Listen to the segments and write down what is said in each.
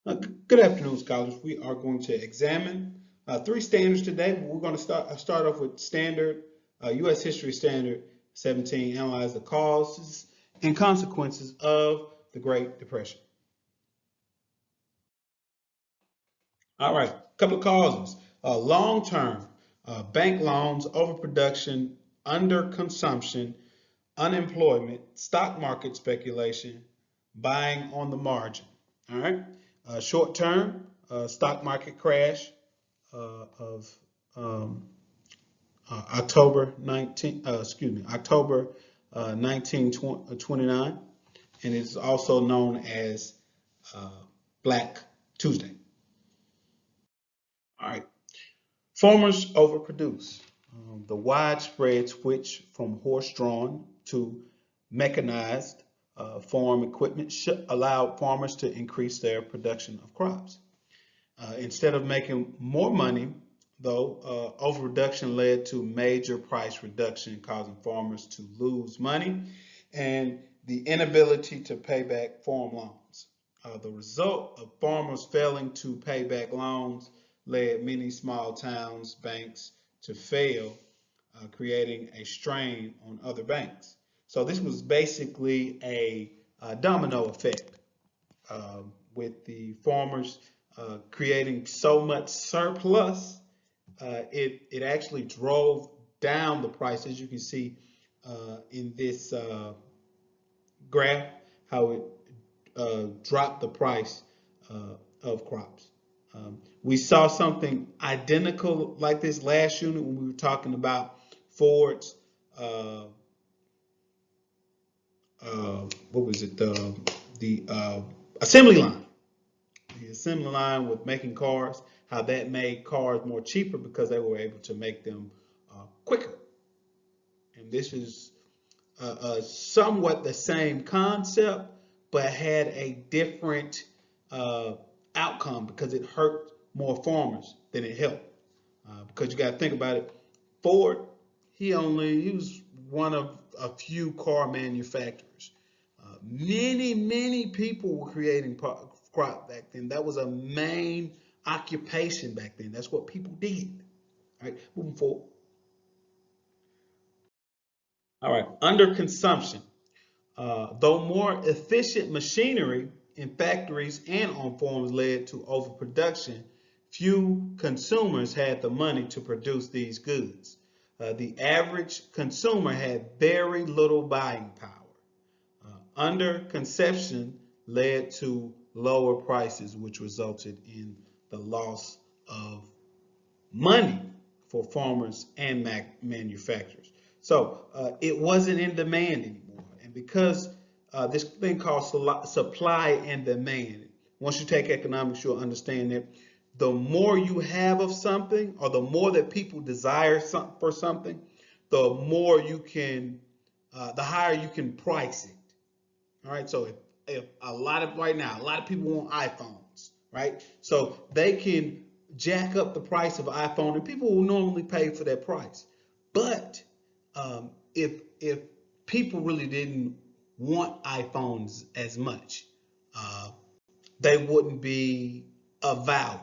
Good afternoon, scholars. We are going to examine three standards today. We're going to start off with standard U.S. History Standard 17, analyze the causes and consequences of the Great Depression. All right, a couple of causes. Long-term bank loans, overproduction, underconsumption, unemployment, stock market speculation, buying on the margin. All right. Short term, stock market crash of October 1929, and it's also known as Black Tuesday. All right. Farmers overproduce. The widespread switch from horse-drawn to mechanized farm equipment allowed farmers to increase their production of crops. Instead of making more money, though, overproduction led to major price reduction, causing farmers to lose money and the inability to pay back farm loans. The result of farmers failing to pay back loans led many small towns, banks to fail, creating a strain on other banks. So this was basically a domino effect with the farmers creating so much surplus, it actually drove down the price, as you can see in this graph, how it dropped the price of crops. We saw something identical like this last unit when we were talking about Ford's what was it, the assembly line. The assembly line with making cars, how that made cars more cheaper because they were able to make them quicker. And this is somewhat the same concept, but had a different outcome because it hurt more farmers than it helped. Because you got to think about it, Ford, he was one of a few car manufacturers. Many people were creating crop back then. That was a main occupation back then. That's what people did. All right, moving forward. All right, underconsumption. Though more efficient machinery in factories and on farms led to overproduction, few consumers had the money to produce these goods. The average consumer had very little buying power. Underconsumption led to lower prices, which resulted in the loss of money for farmers and manufacturers. So it wasn't in demand anymore. And because this thing called supply and demand, once you take economics, you'll understand that the more you have of something, or the more that people desire for something, the more you can, the higher you can price it. All right, so if right now, a lot of people want iPhones, right? So they can jack up the price of an iPhone, and people will normally pay for that price. But if people really didn't want iPhones as much, they wouldn't be of value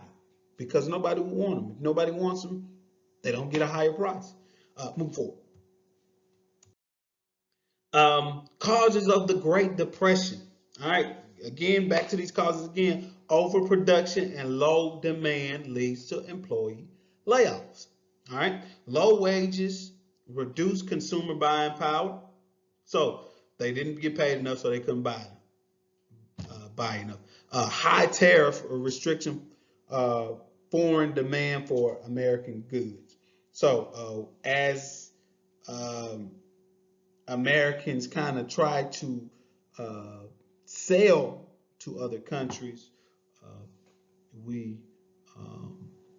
because nobody would want them. If nobody wants them, they don't get a higher price. Move forward. Causes of the Great Depression. All right, again, back to these causes again. Overproduction and low demand leads to employee layoffs. All right, low wages, reduced consumer buying power. So they didn't get paid enough, so they couldn't buy enough. High tariff or restriction, foreign demand for American goods. So as Americans kind of try to sell to other countries,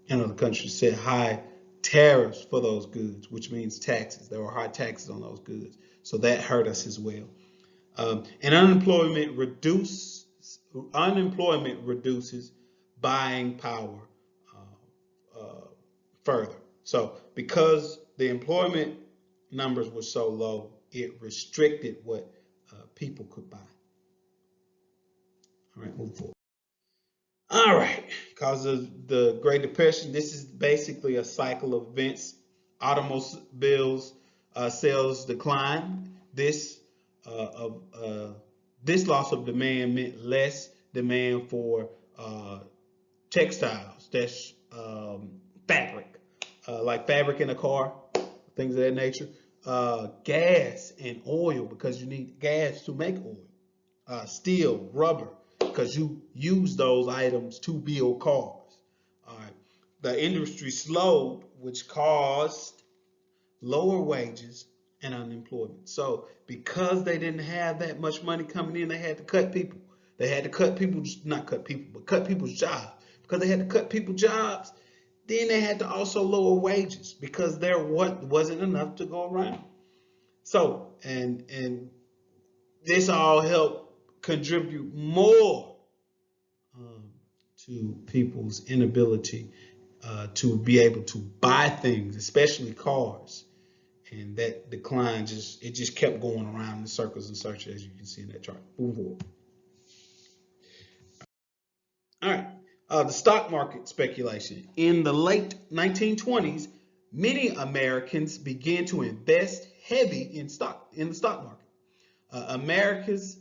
in other countries set high tariffs for those goods, which means taxes. There were high taxes on those goods, so that hurt us as well. And unemployment reduces buying power further. So because the employment numbers were so low, it restricted what people could buy. All right, move forward. All right, because of the Great Depression, this is basically a cycle of events. Automobiles sales decline. Uh, uh, this loss of demand meant less demand for textiles. That's fabric, like fabric in a car, things of that nature. Gas and oil, because you need gas to make oil. Steel, rubber, because you use those items to build cars. All right. The industry slowed, which caused lower wages and unemployment. So because they didn't have that much money coming in, they had to cut people. They had to cut people, not cut people, but cut people's jobs. Because they had to cut people's jobs, then they had to also lower wages because there wasn't enough to go around. So, and this all helped contribute more um, to people's inability to be able to buy things, especially cars. And that decline just kept going around in circles and circles, as you can see in that chart. Moving forward. All right. The stock market speculation. In the late 1920s, many Americans began to invest heavy in the stock market. Americans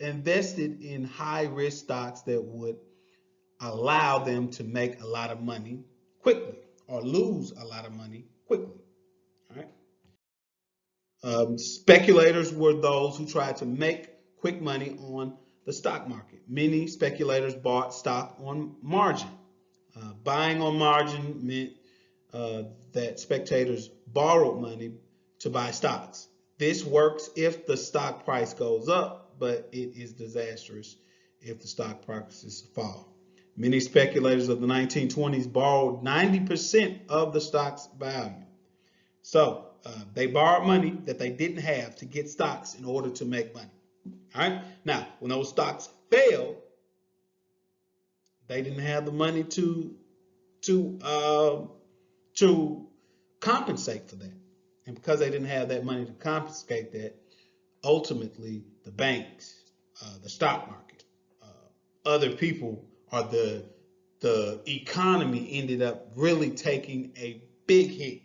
invested in high risk stocks that would allow them to make a lot of money quickly or lose a lot of money quickly. All right. Speculators were those who tried to make quick money on the stock market. Many speculators bought stock on margin. Buying on margin meant that spectators borrowed money to buy stocks. This works if the stock price goes up, but it is disastrous if the stock prices fall. Many speculators of the 1920s borrowed 90% of the stock's value. So they borrowed money that they didn't have to get stocks in order to make money. All right. Now, when those stocks failed, they didn't have the money to to compensate for that. And because they didn't have that money to compensate that, ultimately the banks, the stock market, other people, or the economy ended up really taking a big hit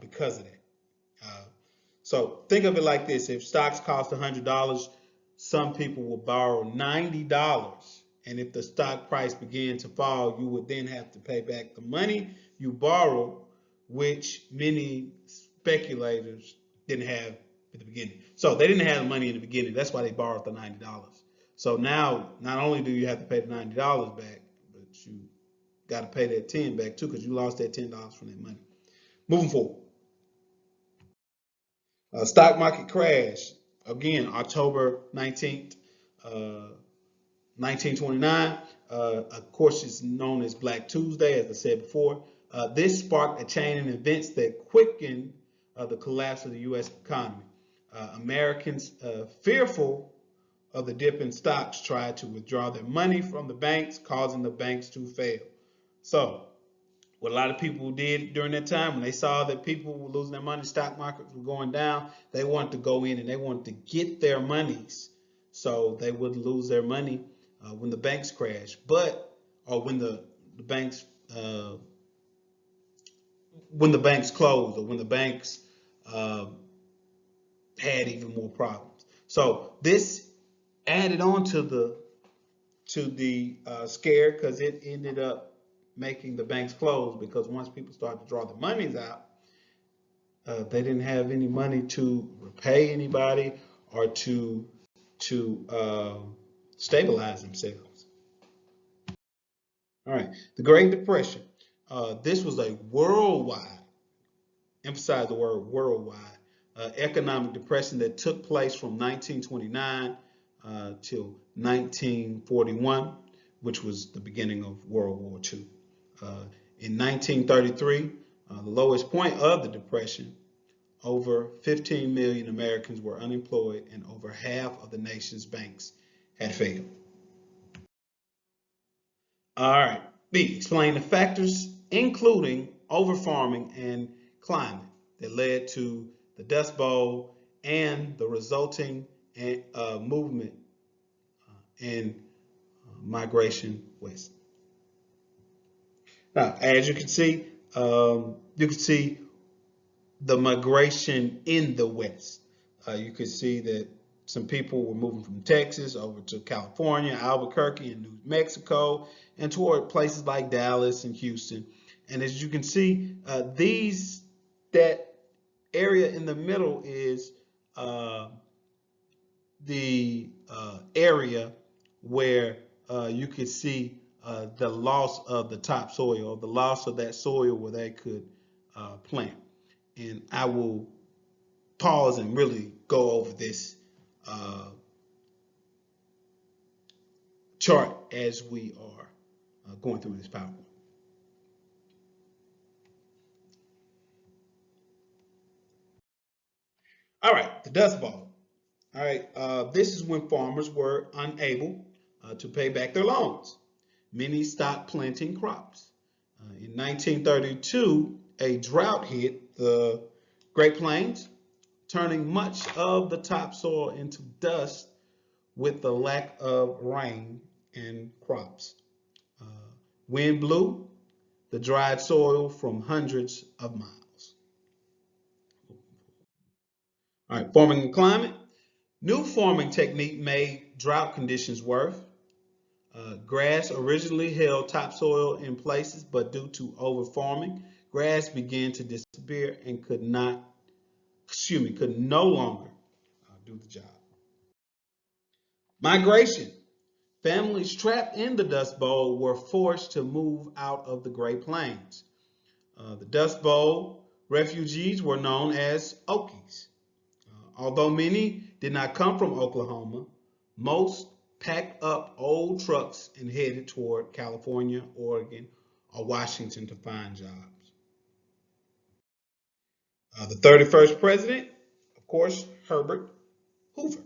because of that. So think of it like this: if stocks cost $100, some people will borrow $90, and if the stock price began to fall, you would then have to pay back the money you borrowed, which many speculators didn't have at the beginning. So they didn't have the money in the beginning. That's why they borrowed the $90. So now, not only do you have to pay the $90 back, but you got to pay that 10 back too, because you lost that $10 from that money. Moving forward. Stock market crash, again, October 19th, 1929. Of course, it's known as Black Tuesday, as I said before. This sparked a chain of events that quickened the collapse of the U.S. economy. Americans, fearful of the dip in stocks, tried to withdraw their money from the banks, causing the banks to fail. So, what a lot of people did during that time, when they saw that people were losing their money, stock markets were going down, they wanted to go in and they wanted to get their monies so they wouldn't lose their money when the banks crashed, or uh, when the banks closed, or when the banks uh, had even more problems. So this added on to the scare, because it ended up making the banks close, because once people started to draw their monies out, they didn't have any money to repay anybody or to stabilize themselves. All right, the Great Depression. This was a worldwide, emphasize the word worldwide, economic depression that took place from 1929 till 1941, which was the beginning of World War II. In 1933, the lowest point of the depression, over 15 million Americans were unemployed and over half of the nation's banks had failed. All right. B, explain the factors, including overfarming and climate, that led to the Dust Bowl and the resulting movement and migration west. Now, as you can see the migration in the West. You could see that some people were moving from Texas over to California, Albuquerque, and New Mexico, and toward places like Dallas and Houston. And as you can see, that area in the middle is the area where you could see the loss of the topsoil, the loss of that soil where they could plant. And I will pause and really go over this chart as we are going through this PowerPoint. All right, the Dust Bowl. All right, this is when farmers were unable to pay back their loans. Many stopped planting crops. In 1932, a drought hit the Great Plains, turning much of the topsoil into dust with the lack of rain and crops. Wind blew the dried soil from hundreds of miles. All right, farming and climate. New farming technique made drought conditions worse. Grass originally held topsoil in places, but due to overfarming, grass began to disappear and could no longer do the job. Migration. Families trapped in the Dust Bowl were forced to move out of the Great Plains. The Dust Bowl refugees were known as Okies. Although many did not come from Oklahoma, most packed up old trucks and headed toward California, Oregon, or Washington to find jobs. The 31st president, of course, Herbert Hoover.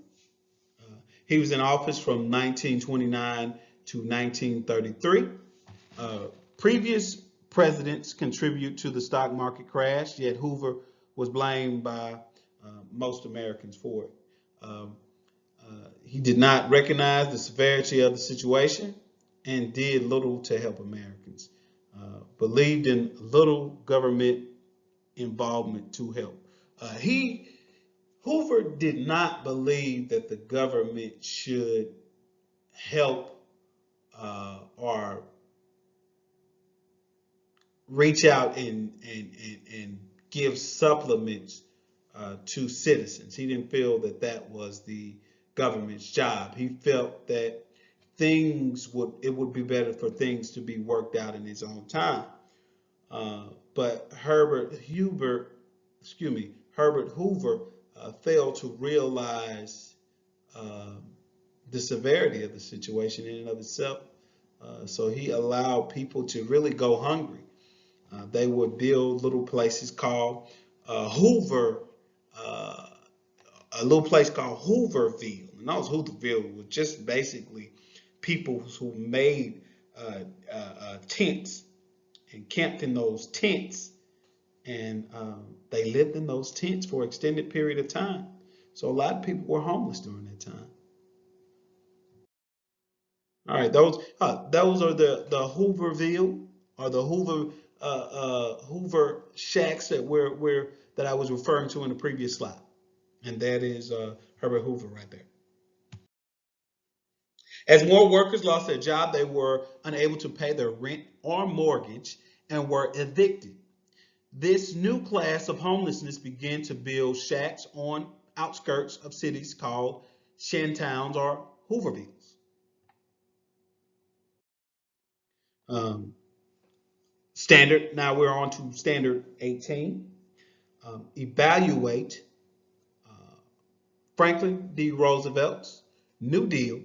He was in office from 1929 to 1933. Previous presidents contribute to the stock market crash, yet Hoover was blamed by most Americans for it. He did not recognize the severity of the situation and did little to help Americans. Believed in little government involvement to help. Hoover did not believe that the government should help or reach out and give supplements to citizens. He didn't feel that that was the government's job. He felt that it would be better for things to be worked out in his own time. But Herbert Hoover failed to realize the severity of the situation in and of itself. So he allowed people to really go hungry. They would build little places called a little place called Hoovervilles. And those Hoovervilles were just basically people who made tents and camped in those tents. And they lived in those tents for an extended period of time. So a lot of people were homeless during that time. All right, those are the Hooverville or the Hoover shacks that I was referring to in the previous slide, and that is Herbert Hoover right there. As more workers lost their job, they were unable to pay their rent or mortgage and were evicted. This new class of homelessness began to build shacks on outskirts of cities called shantowns or Hoovervilles. Now we're on to standard 18. Evaluate Franklin D. Roosevelt's New Deal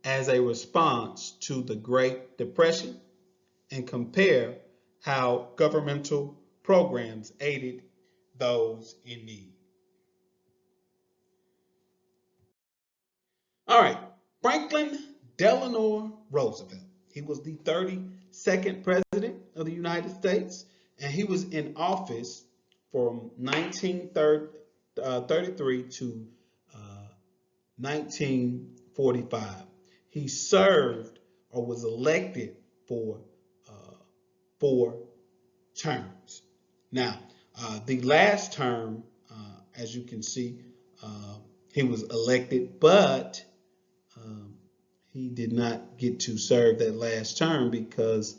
as a response to the Great Depression and compare how governmental programs aided those in need. All right, Franklin Delano Roosevelt. He was the 32nd president of the United States, and he was in office from 1933 to 1945. He served or was elected for 4 terms. Now, the last term, as you can see, he was elected, but he did not get to serve that last term because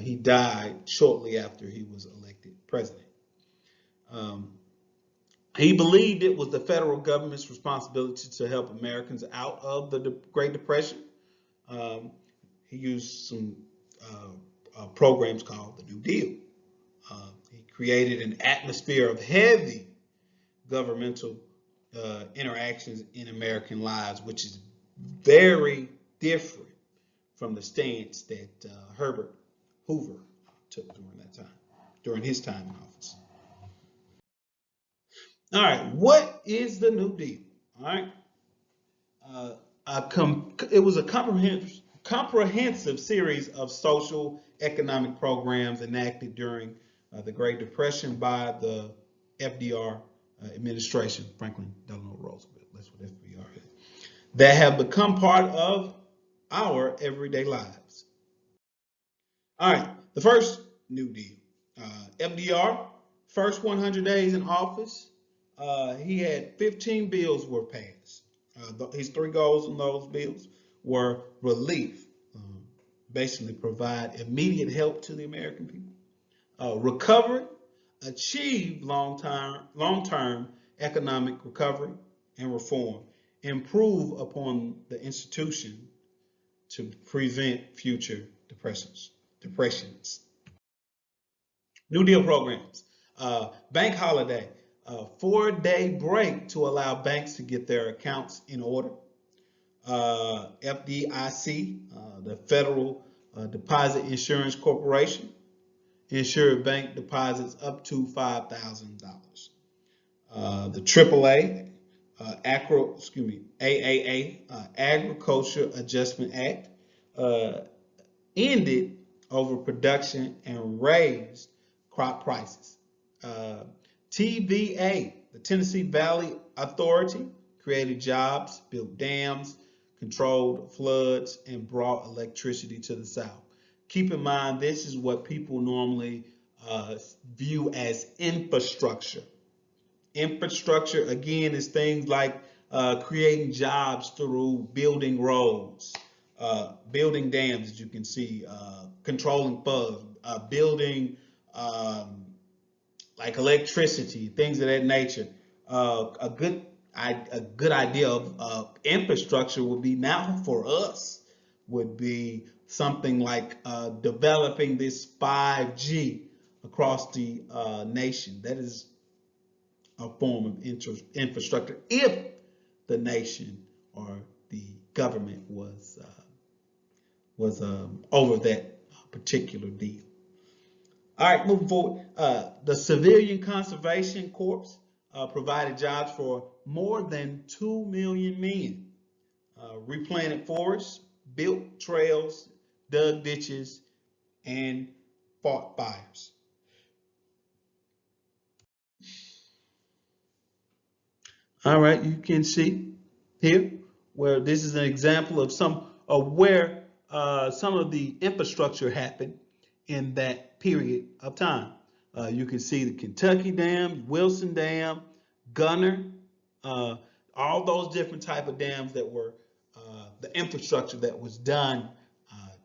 he died shortly after he was elected president. He believed it was the federal government's responsibility to help Americans out of the Great Depression. He used some programs called the New Deal. He created an atmosphere of heavy governmental interactions in American lives, which is very different from the stance that Herbert Hoover took during his time in office. All right, what is the New Deal? All right, it was a comprehensive series of social economic programs enacted during the Great Depression by the FDR administration, Franklin Delano Roosevelt. That's what FDR is. That have become part of our everyday lives. All right, the first New Deal. FDR, first 100 days in office, he had 15 bills were passed. His 3 goals in those bills were relief, basically provide immediate help to the American people. Recovery, achieve long-term economic recovery and reform, improve upon the institution to prevent future depressions. New Deal programs, bank holiday, 4-day break to allow banks to get their accounts in order. FDIC, the Federal Deposit Insurance Corporation, insured bank deposits up to $5,000. The AAA, AAA, Agriculture Adjustment Act, ended overproduction and raised crop prices. TVA, the Tennessee Valley Authority, created jobs, built dams, controlled floods, and brought electricity to the South. Keep in mind, this is what people normally view as infrastructure. Infrastructure, again, is things like creating jobs through building roads, building dams, as you can see, controlling floods, building like electricity, things of that nature. A good idea of infrastructure would be now for us would be something like developing this 5G across the nation. That is a form of infrastructure if the nation or the government was over that particular deal. All right, moving forward, the Civilian Conservation Corps provided jobs for more than 2 million men, replanted forests, built trails, dug ditches, and fought fires. All right, you can see here where this is an example of where some of the infrastructure happened in that period of time. You can see the Kentucky Dam, Wilson Dam, Gunner, all those different type of dams that were the infrastructure that was done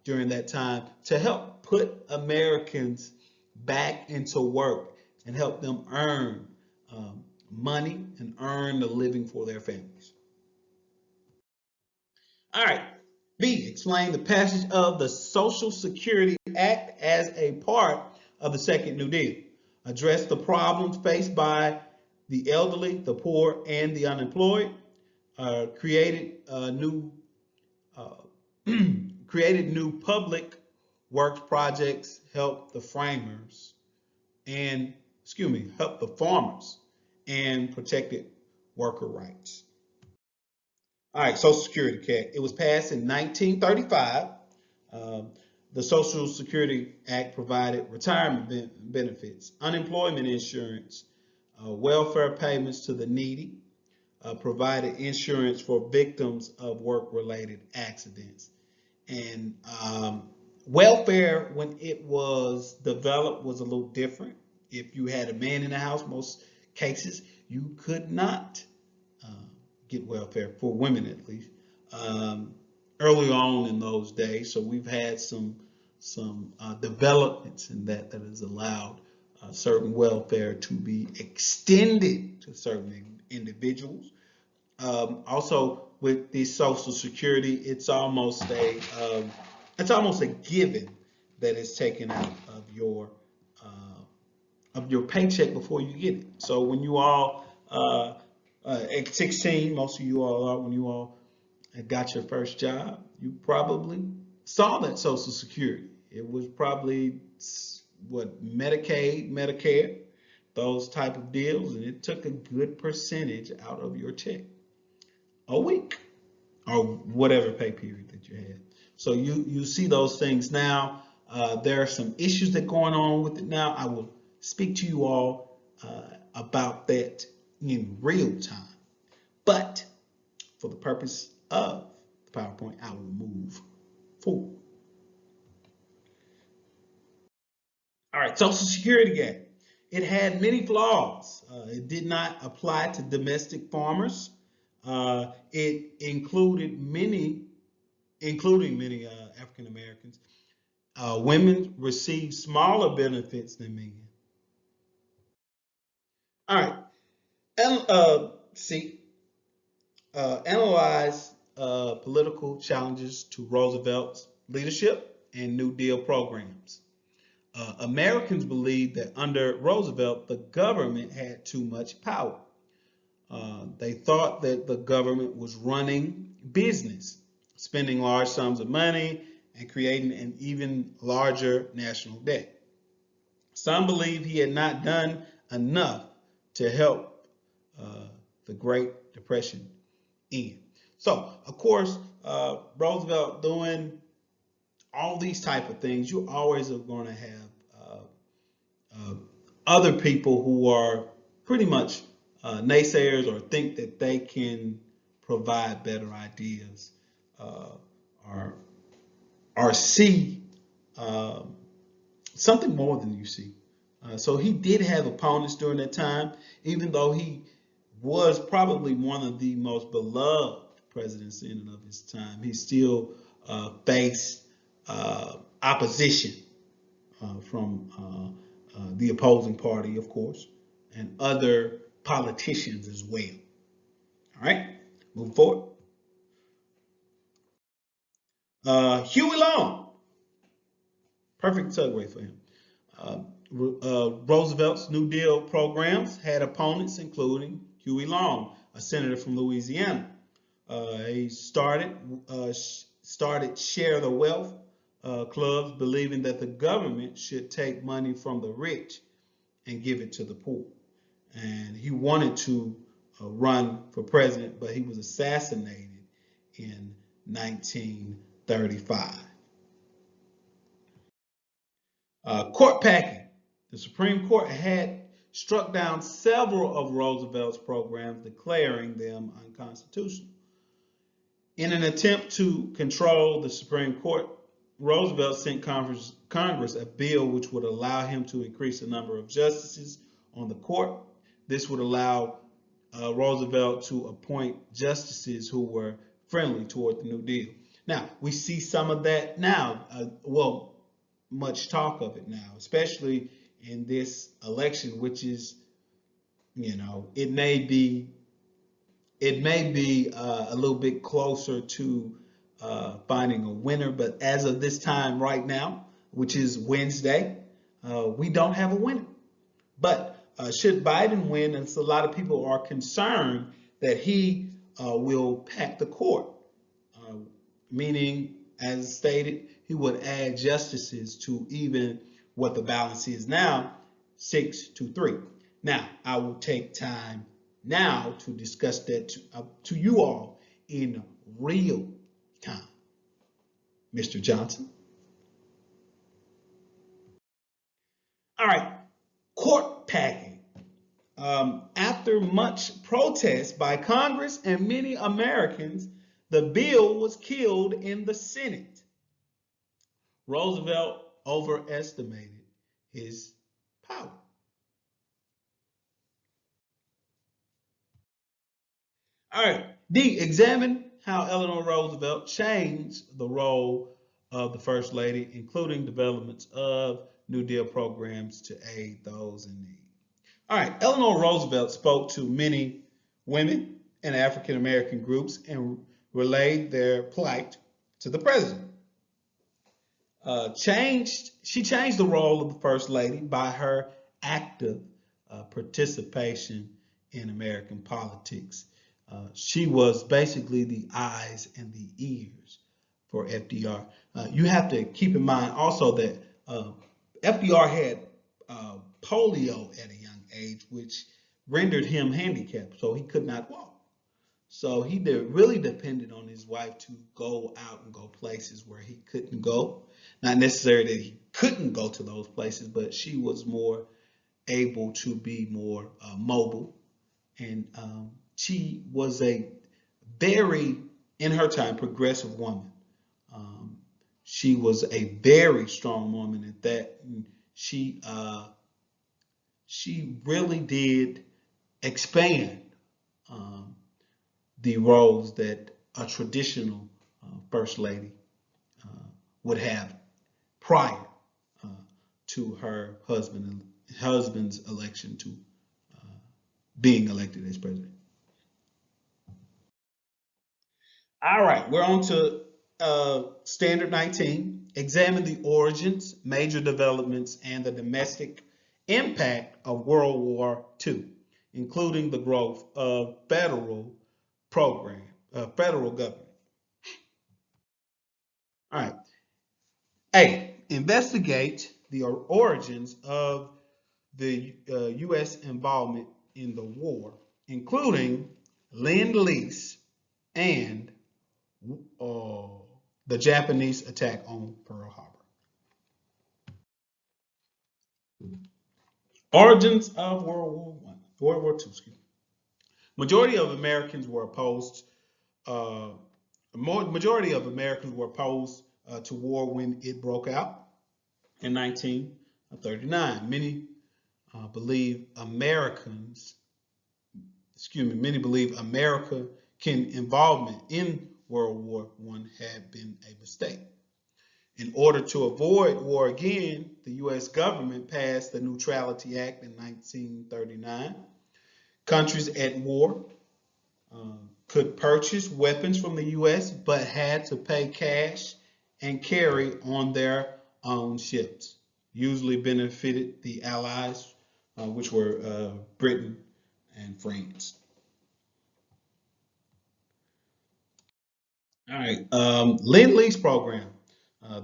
during that time to help put Americans back into work and help them earn money and earn a living for their families. All right, B, explain the passage of the Social Security Act as a part of the Second New Deal. Address the problems faced by the elderly, the poor, and the unemployed. Created new public works projects, help the farmers, and protected worker rights. All right, Social Security Act. It was passed in 1935. The Social Security Act provided retirement benefits, unemployment insurance, welfare payments to the needy, provided insurance for victims of work-related accidents, And welfare, when it was developed, was a little different. If you had a man in the house, most cases, you could not uh, get welfare, for women at least, um, early on in those days. So we've had some developments in that has allowed certain welfare to be extended to certain individuals. Also, with the Social Security, it's almost a given that it's taken out of your paycheck before you get it. So when you all at 16, most of you all are, when you all had got your first job, you probably saw that Social Security. It was probably what, Medicaid, Medicare, those type of deals, and it took a good percentage out of your check a week or whatever pay period that you had. So you see those things now. There are some issues that are going on with it now. I will speak to you all about that in real time. But for the purpose of the PowerPoint, I will move forward. All right, Social Security Act. It had many flaws. It did not apply to domestic farmers. It included many, including many African Americans. Women received smaller benefits than men. All right, and analyze political challenges to Roosevelt's leadership and New Deal programs. Americans believed that under Roosevelt, the government had too much power. They thought that the government was running business, spending large sums of money, and creating an even larger national debt. Some believe he had not done enough to help the Great Depression end. So, of course, Roosevelt doing all these type of things, you always are going to have uh, other people who are pretty much naysayers or think that they can provide better ideas uh, or see uh, something more than you see. So he did have opponents during that time, even though he was probably one of the most beloved presidents in and of his time. He still faced opposition from the opposing party, of course, and other politicians as well. All right, moving forward. Huey Long, perfect segue for him. Uh, Roosevelt's New Deal programs had opponents, including Huey Long, a senator from Louisiana. He started Share the Wealth clubs, believing that the government should take money from the rich and give it to the poor. And he wanted to run for president, but he was assassinated in 1935. Court packing. The Supreme Court had struck down several of Roosevelt's programs, declaring them unconstitutional. In an attempt to control the Supreme Court, Roosevelt sent Congress a bill which would allow him to increase the number of justices on the court. This would allow Roosevelt to appoint justices who were friendly toward the New Deal. Now, we see some of that now. Much talk of it now, especially in this election, which is, it may be a little bit closer to finding a winner, but as of this time right now, which is Wednesday, we don't have a winner. But should Biden win, and so a lot of people are concerned that he will pack the court, meaning, as stated, he would add justices to even what the balance is now, 6-3. Now, I will take time now to discuss that to you all in real time. Mr. Johnson. All right, court packing. After much protest by Congress and many Americans, the bill was killed in the Senate. Roosevelt overestimated his power. All right, D, examine how Eleanor Roosevelt changed the role of the First Lady, including developments of New Deal programs to aid those in need. All right, Eleanor Roosevelt spoke to many women and African American groups and relayed their plight to the president. She changed the role of the First Lady by her active participation in American politics. She was basically the eyes and the ears for FDR. You have to keep in mind also that FDR had polio at a young age, which rendered him handicapped, so he could not walk. So he really depended on his wife to go out and go places where he couldn't go. Not necessarily that he couldn't go to those places, but she was more able to be more mobile. And she was a very, in her time, progressive woman. She was a very strong woman at that. And she really did expand the roles that a traditional first lady would have prior to her husband's election to being elected as president. All right, we're on to standard 19. Examine the origins, major developments, and the domestic impact of World War II, including the growth of federal government. All right. A, investigate the origins of the U.S. involvement in the war, including Lend-Lease and the Japanese attack on Pearl Harbor. Origins of World War II. Excuse me. Majority of Americans were opposed. Majority of Americans were opposed to war when it broke out in 1939. Many believe American involvement in World War I had been a mistake. In order to avoid war again, the U.S. government passed the Neutrality Act in 1939. Countries at war could purchase weapons from the U.S. but had to pay cash and carry on their own ships. Usually benefited the Allies, which were Britain and France. All right, Lend-Lease program.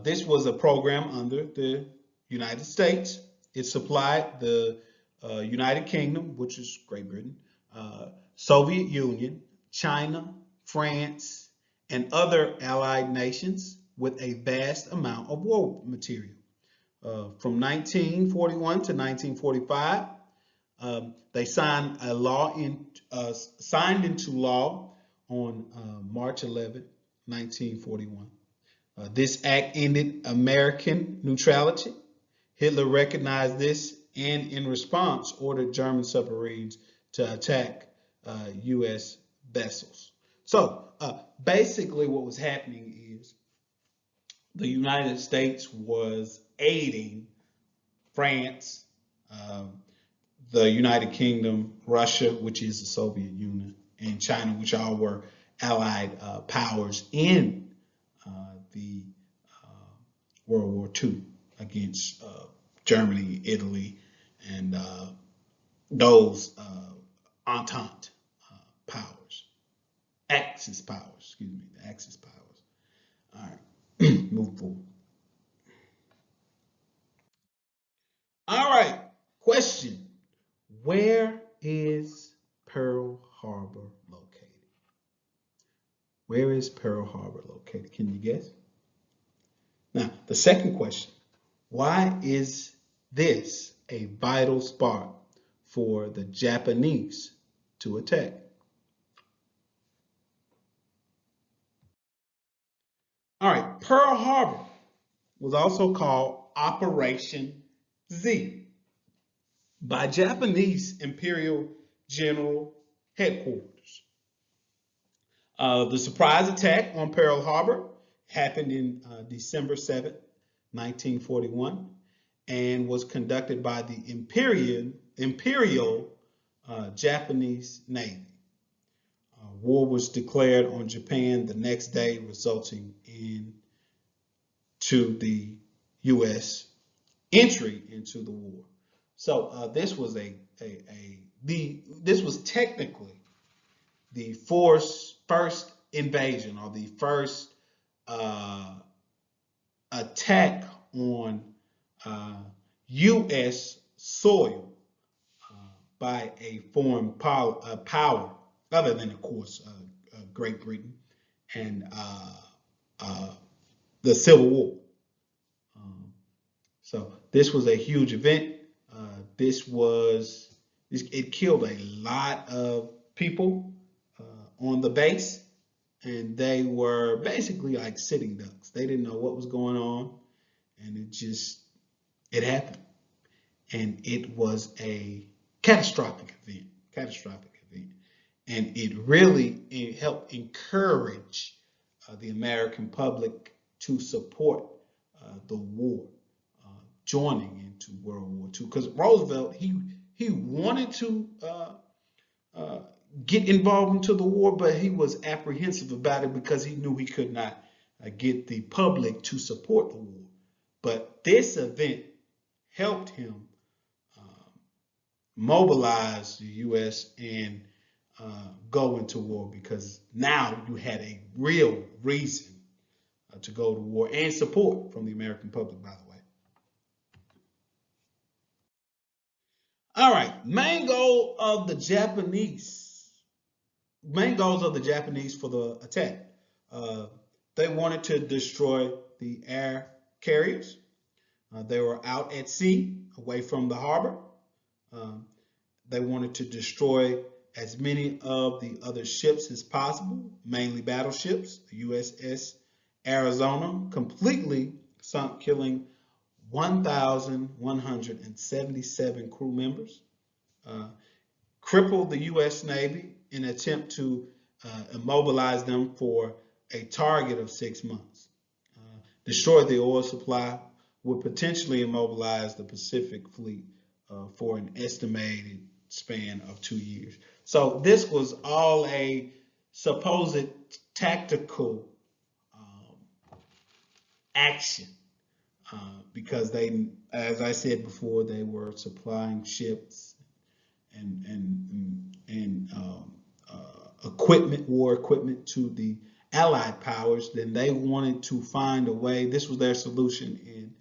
This was a program under the United States. It supplied the United Kingdom, which is Great Britain, Soviet Union, China, France, and other allied nations with a vast amount of war material. From 1941 to 1945, they signed into law on March 11, 1941. This act ended American neutrality. Hitler recognized this and, in response, ordered German submarines to attack U.S. vessels. So basically what was happening is the United States was aiding France, the United Kingdom, Russia, which is the Soviet Union, and China, which all were allied powers in the World War II against Germany, Italy, and those Entente powers, Axis powers, excuse me, the Axis powers. All right, move forward. All right, question. Where is Pearl Harbor located? Where is Pearl Harbor located? Can you guess? Now, the second question, why is this a vital spot for the Japanese to attack? All right, Pearl Harbor was also called Operation Z by Japanese Imperial General Headquarters. The surprise attack on Pearl Harbor happened in December 7th, 1941, and was conducted by the Imperial Japanese Navy. War was declared on Japan the next day, resulting into the U.S. entry into the war. So this was this was technically the first invasion, or the first attack on U.S. soil by a foreign power, other than, of course, Great Britain and the Civil War. So this was a huge event. It killed a lot of people on the base, and they were basically like sitting ducks. They didn't know what was going on, and it happened. And it was a catastrophic event. And it helped encourage the American public to support the war, joining into World War II. Because Roosevelt, he wanted to get involved into the war, but he was apprehensive about it because he knew he could not get the public to support the war. But this event helped him mobilize the U.S. and go into war, because now you had a real reason to go to war, and support from the American public, by the way. All right, main goals of the Japanese for the attack. They wanted to destroy the air carriers. They were out at sea, away from the harbor. They wanted to destroy as many of the other ships as possible, mainly battleships. The USS Arizona completely sunk, killing 1,177 crew members. Crippled the U.S. Navy in an attempt to immobilize them for a target of 6 months. Destroyed the oil supply, would potentially immobilize the Pacific Fleet for an estimated span of 2 years. So this was all a supposed tactical action, because they, as I said before, they were supplying ships and equipment, war equipment, to the Allied powers. Then they wanted to find a way. This was their solution in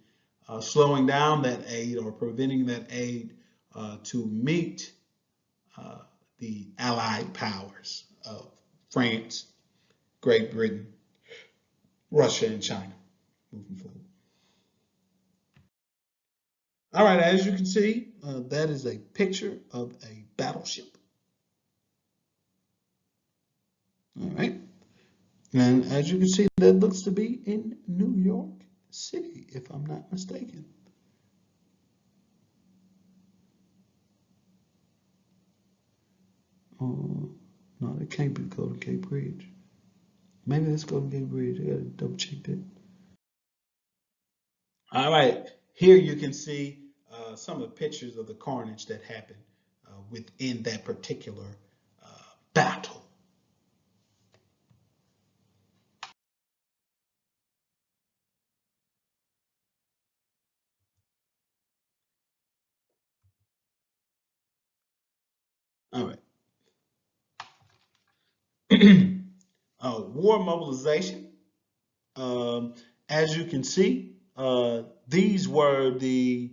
slowing down that aid, or preventing that aid to meet the Allied powers of France, Great Britain, Russia, and China moving forward. All right, as you can see, that is a picture of a battleship. All right, and as you can see, that looks to be in New York City, if I'm not mistaken. No, it can't be Golden Gate Bridge. Maybe that's Golden Gate Bridge. I gotta double check that. All right, here you can see some of the pictures of the carnage that happened within that particular battle. All right. War mobilization. As you can see, these were the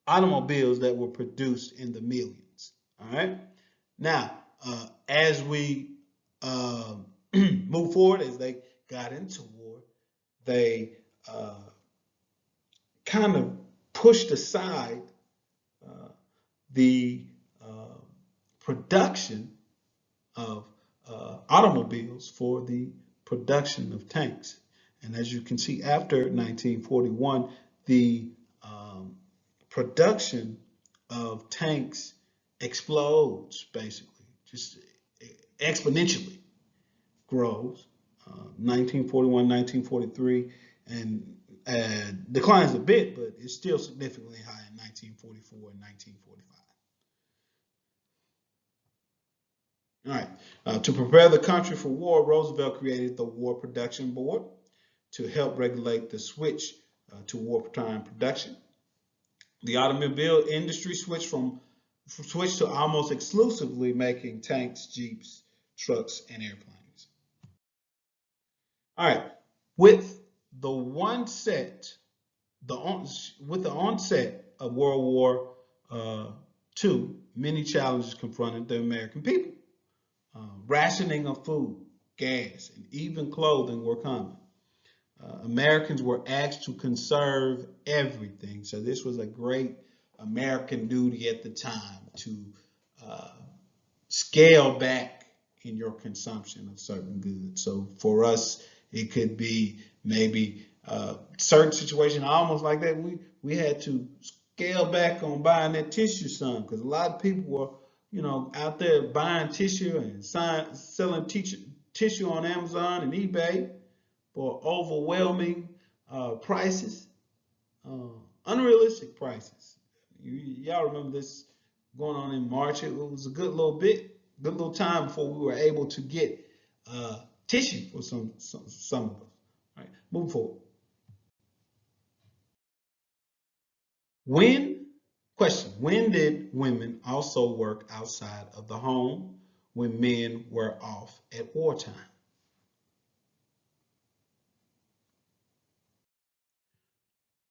automobiles that were produced in the millions. All right. Now, as we move forward, as they got into war, they kind of pushed aside the production of automobiles for the production of tanks. And as you can see, after 1941, the production of tanks explodes, basically, just exponentially grows. 1941, 1943, and declines a bit, but it's still significantly high in 1944 and 1945. All right. To prepare the country for war, Roosevelt created the War Production Board to help regulate the switch to wartime production. The automobile industry switched to almost exclusively making tanks, jeeps, trucks, and airplanes. All right. With the onset of World War II, many challenges confronted the American people. Rationing of food, gas, and even clothing were common. Americans were asked to conserve everything. So this was a great American duty at the time to scale back in your consumption of certain goods. So for us, it could be maybe certain situation almost like that. We had to scale back on buying that tissue some, because a lot of people were, out there buying tissue and selling tissue on Amazon and eBay for overwhelming prices, unrealistic prices. Y'all remember this going on in March? It was a good little time before we were able to get tissue for some of us. All right, moving forward. When did women also work outside of the home when men were off at wartime?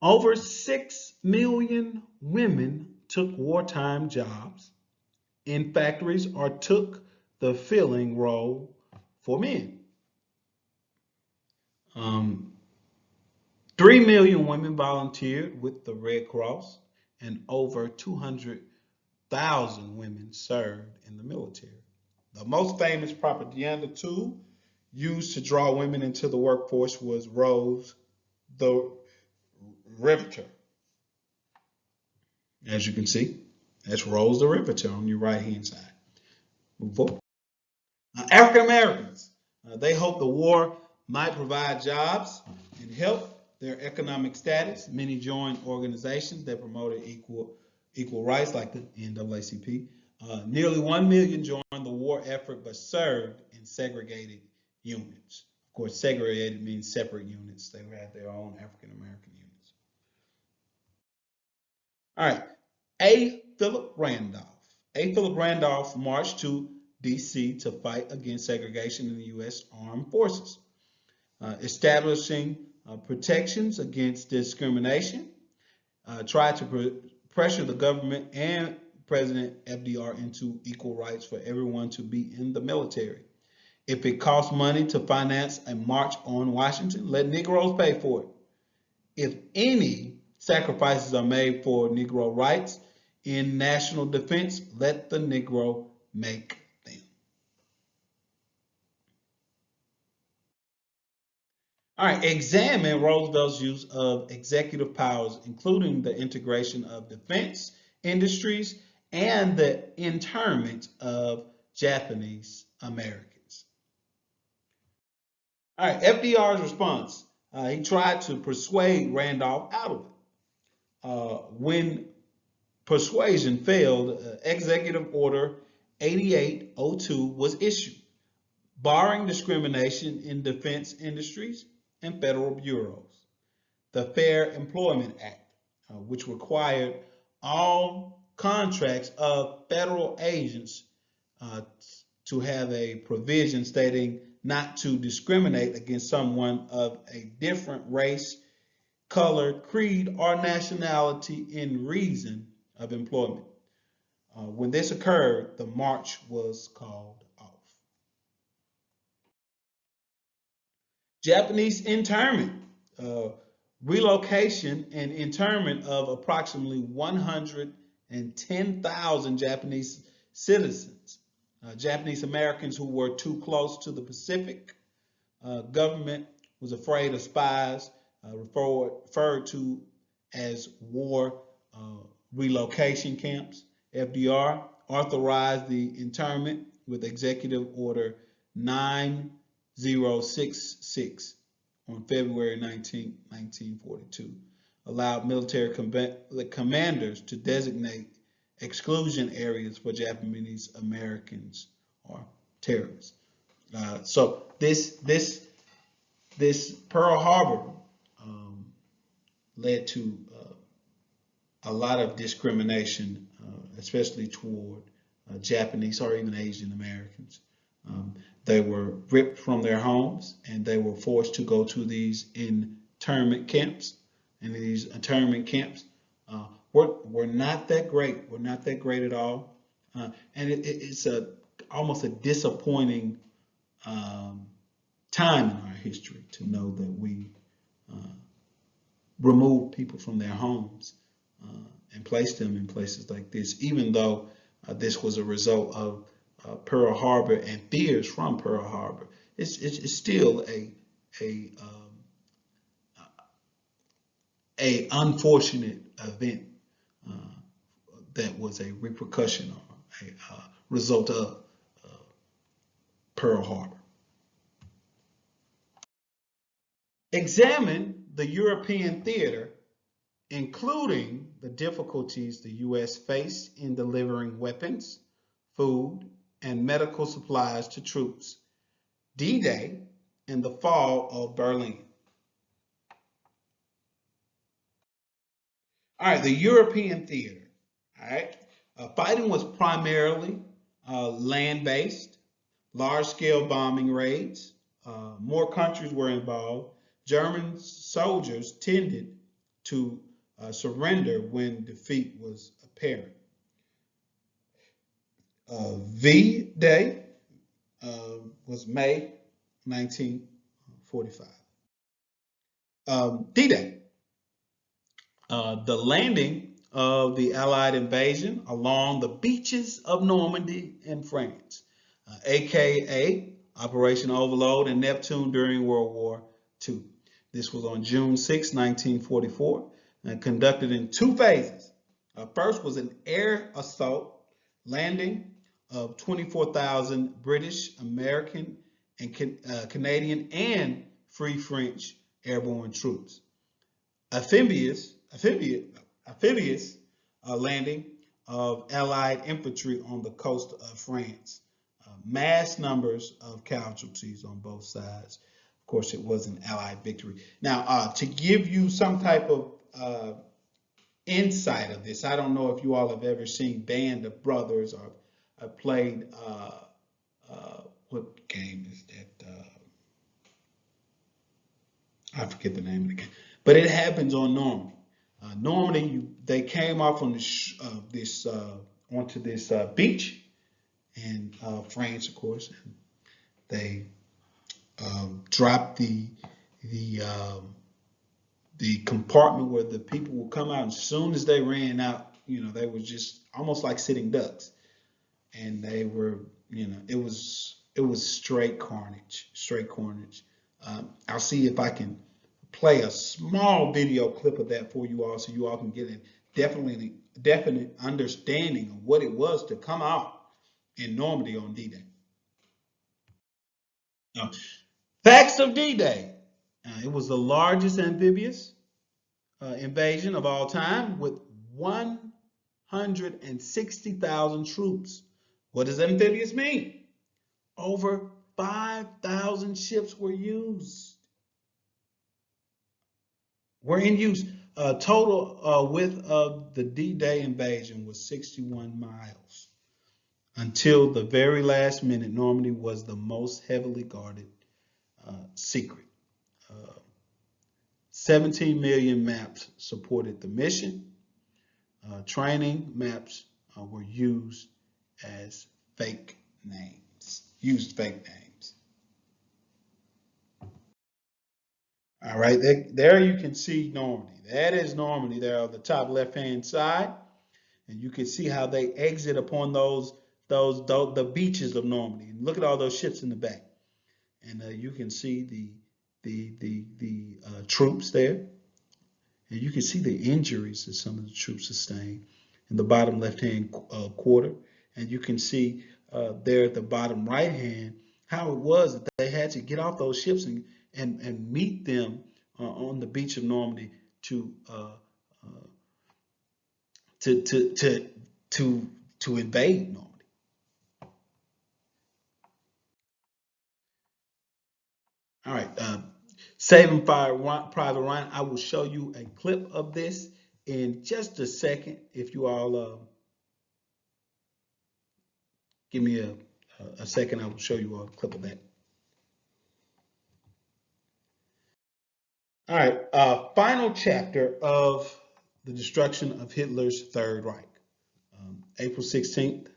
Over 6 million women took wartime jobs in factories or took the filling role for men. 3 million women volunteered with the Red Cross, and over 200,000 women served in the military. The most famous propaganda tool used to draw women into the workforce was Rose the Riveter. As you can see, that's Rose the Riveter on your right hand side. Move forward. African Americans, they hoped the war might provide jobs and help their economic status. Many joined organizations that promoted equal rights, like the NAACP. Nearly 1 million joined the war effort but served in segregated units. Of course, segregated means separate units. They had their own African American units. All right. A. Philip Randolph. A. Philip Randolph marched to D.C. to fight against segregation in the U.S. Armed Forces, establishing protections against discrimination, tried to pressure the government and President FDR into equal rights for everyone to be in the military. If it costs money to finance a march on Washington, let Negroes pay for it. If any sacrifices are made for Negro rights in national defense, let the Negro make them. All right, examine Roosevelt's use of executive powers, including the integration of defense industries and the internment of Japanese Americans. All right, FDR's response. He tried to persuade Randolph out of it. When persuasion failed, Executive Order 8802 was issued, barring discrimination in defense industries and federal bureaus. The Fair Employment Act, which required all contracts of federal agents to have a provision stating not to discriminate against someone of a different race, color, creed, or nationality in reason of employment. When this occurred, the march was called off. Japanese internment, relocation and internment of approximately 110,000 Japanese citizens, Japanese Americans who were too close to the Pacific. Government was afraid of spies, referred to as war relocation camps. FDR authorized the internment with Executive Order 9066 on February 19, 1942, allowed military commanders to designate exclusion areas for Japanese Americans or terrorists. So this Pearl Harbor led to a lot of discrimination, especially toward Japanese or even Asian Americans. They were ripped from their homes and they were forced to go to these internment camps. And these internment camps were not that great. Were not that great at all. And it's almost a disappointing time in our history to know that we removed people from their homes and placed them in places like this, even though this was a result of Pearl Harbor and fears from Pearl Harbor. It's still a unfortunate event that was a repercussion or a result of Pearl Harbor. Examine the European theater, including the difficulties the U.S. faced in delivering weapons, food, and medical supplies to troops, D-Day, and the fall of Berlin. All right, the European theater. All right, fighting was primarily land-based, large-scale bombing raids. More countries were involved. German soldiers tended to surrender when defeat was apparent. V-Day was May 1945. D-Day, the landing of the Allied invasion along the beaches of Normandy in France, aka Operation Overlord and Neptune during World War II. This was on June 6, 1944, and conducted in two phases. First was an air assault landing of 24,000 British, American, and Canadian and Free French airborne troops. Amphibious landing of Allied infantry on the coast of France. Mass numbers of casualties on both sides. Of course, it was an Allied victory. Now, to give you some type of insight of this, I don't know if you all have ever seen Band of Brothers or played, what game is that? I forget the name of the game, but it happens on Normandy. Normandy, they came off on onto this beach in France, of course, and they dropped the compartment where the people would come out. And as soon as they ran out, they were just almost like sitting ducks, and they were, it was straight carnage, I'll see if I can play a small video clip of that for you all, so you all can get a definite understanding of what it was to come out in Normandy on D-Day. Facts of D-Day. It was the largest amphibious invasion of all time with 160,000 troops. What does amphibious mean? Over 5,000 ships were in use. Total width of the D-Day invasion was 61 miles. Until the very last minute, Normandy was the most heavily guarded secret. 17 million maps supported the mission. Training maps were used as fake names. All right, there you can see Normandy. That is Normandy there on the top left-hand side, and you can see how they exit upon the beaches of Normandy. And look at all those ships in the back, and you can see troops there. And you can see the injuries that some of the troops sustained in the bottom left-hand quarter. And you can see there at the bottom right-hand how it was that they had to get off those ships and meet them on the beach of Normandy to invade Normandy. All right, Saving Fire, Private Ryan. I will show you a clip of this in just a second. If you all give me a second, I will show you a clip of that. All right, final chapter of the destruction of Hitler's Third Reich, April 16th,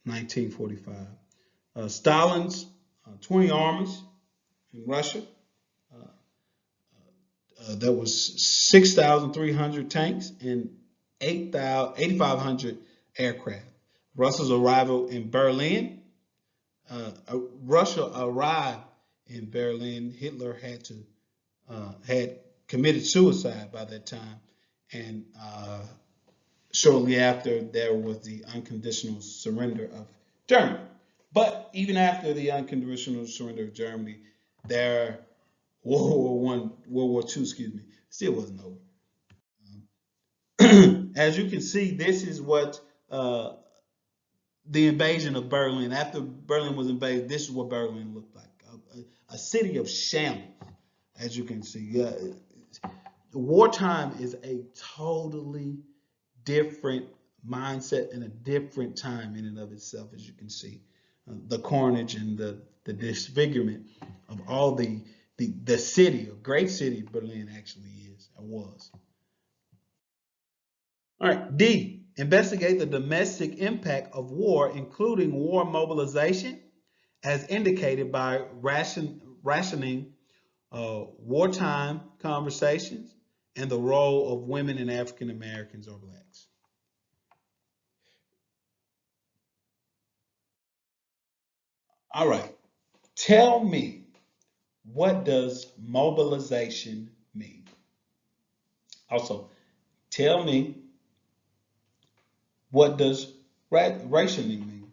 1945. Stalin's 20 armies in Russia. There was 6,300 tanks and 8,500 aircraft. Russia's arrival in Berlin. Russia arrived in Berlin. Hitler had committed suicide by that time, and shortly after there was the unconditional surrender of Germany. But even after the unconditional surrender of Germany, World War II, still wasn't over. As you can see, this is what the invasion of Berlin. After Berlin was invaded, this is what Berlin looked like. A city of shambles, as you can see. Wartime is a totally different mindset and a different time in and of itself, as you can see. The carnage and the disfigurement of all the city, a great city Berlin actually is, or was. All right, D, investigate the domestic impact of war, including war mobilization, as indicated by rationing wartime conversations and the role of women and African Americans or blacks. All right, tell me, what does mobilization mean? Also, tell me, what does rationing mean?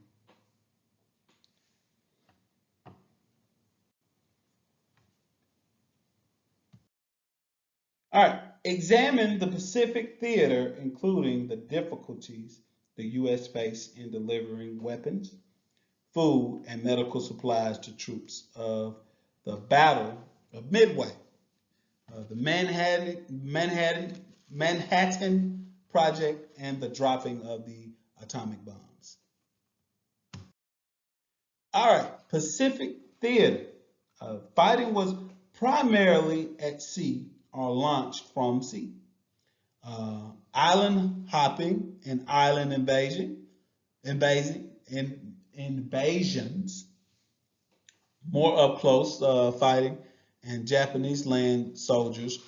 All right, examine the Pacific Theater, including the difficulties the U.S. faced in delivering weapons, food, and medical supplies to troops of the Battle of Midway, the Manhattan Project, and the dropping of the atomic bombs. All right, Pacific Theater. Fighting was primarily at sea or launched from sea. Island hopping and island invasions, more up close fighting, and Japanese land soldiers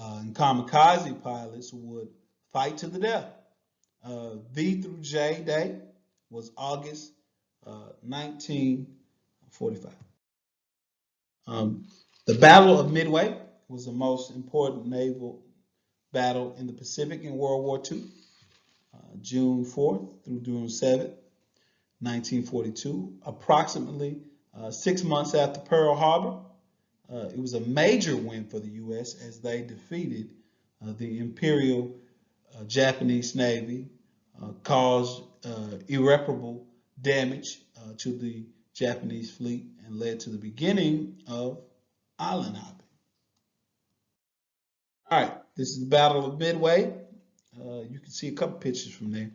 and kamikaze pilots would fight to the death. V through J Day was August 1945. The Battle of Midway was the most important naval battle in the Pacific in World War II, June 4th through June 7th, 1942, approximately 6 months after Pearl Harbor. It was a major win for the U.S. as they defeated the Imperial Japanese Navy, caused irreparable damage to the Japanese fleet, and led to the beginning of island hopping. All right, this is the Battle of Midway. You can see a couple pictures from there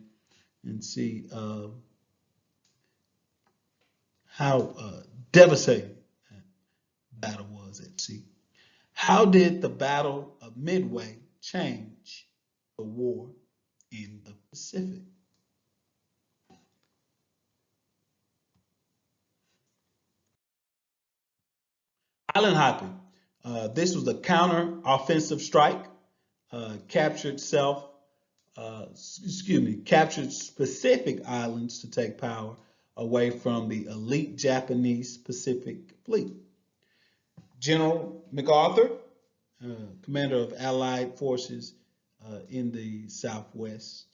and see how devastating that battle was at sea. How did the Battle of Midway change the war in the Pacific? Island hopping. This was a counter-offensive strike. Captured specific islands to take power away from the elite Japanese Pacific Fleet. General MacArthur, commander of Allied forces in the Southwest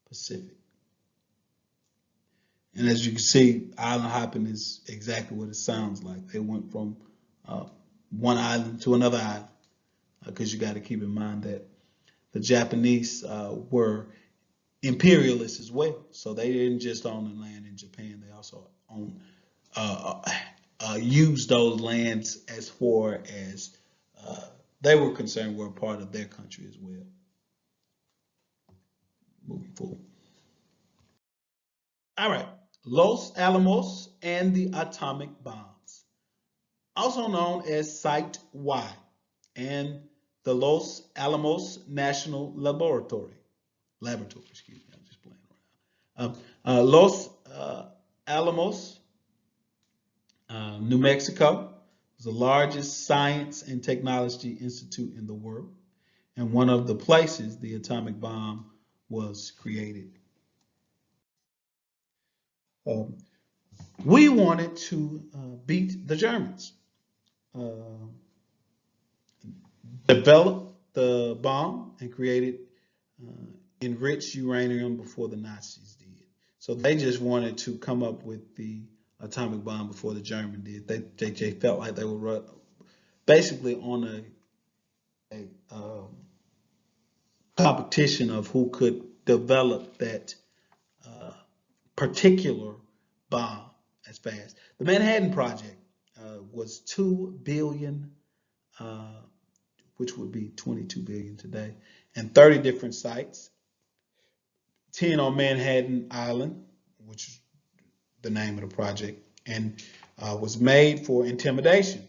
Pacific. And as you can see, island hopping is exactly what it sounds like. They went from one island to another island, because you got to keep in mind that the Japanese were imperialists as well. So they didn't just own the land in Japan; they also owned, used those lands as far as they were concerned were a part of their country as well. Moving forward. All right, Los Alamos and the atomic bombs, also known as Site Y, and the Los Alamos National Laboratory. Excuse me, I'm just playing around. Los Alamos, New Mexico, is the largest science and technology institute in the world, and one of the places the atomic bomb was created. Um, we wanted to beat the Germans, uh, develop the bomb, and created enriched uranium before the Nazis did. So they just wanted to come up with the atomic bomb before the Germans did. They felt like they were basically on a competition of who could develop that particular bomb as fast. The Manhattan Project was 2 billion, which would be 22 billion today, and 30 different sites. 10 on Manhattan Island, which is the name of the project, and was made for intimidation.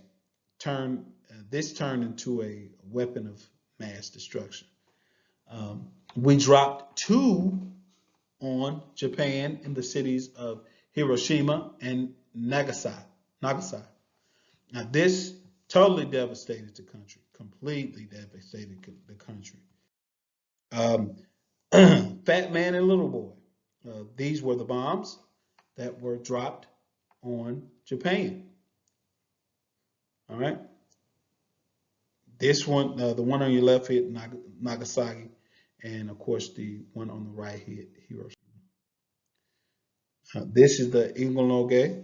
This turned into a weapon of mass destruction. We dropped 2 on Japan in the cities of Hiroshima and Nagasaki. Now, this totally devastated the country, completely devastated the country. Fat Man and Little Boy. These were the bombs that were dropped on Japan. All right. This one, the one on your left hit Nagasaki, and of course the one on the right hit Hiroshima. This is the Inoue.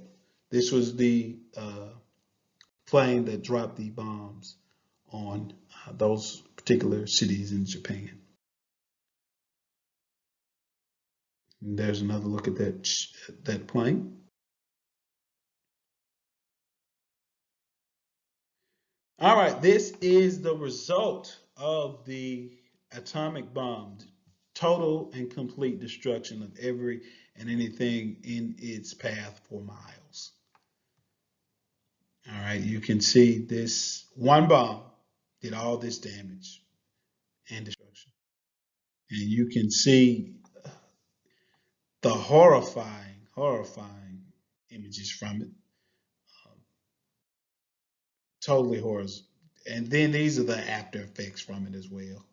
This was the plane that dropped the bombs on those particular cities in Japan. And there's another look at that plane. All right, this is the result of the atomic bomb. Total and complete destruction of every and anything in its path for miles. All right, you can see this one bomb did all this damage and destruction. And you can see the horrifying images from it. Totally horrors. And then these are the after effects from it as well.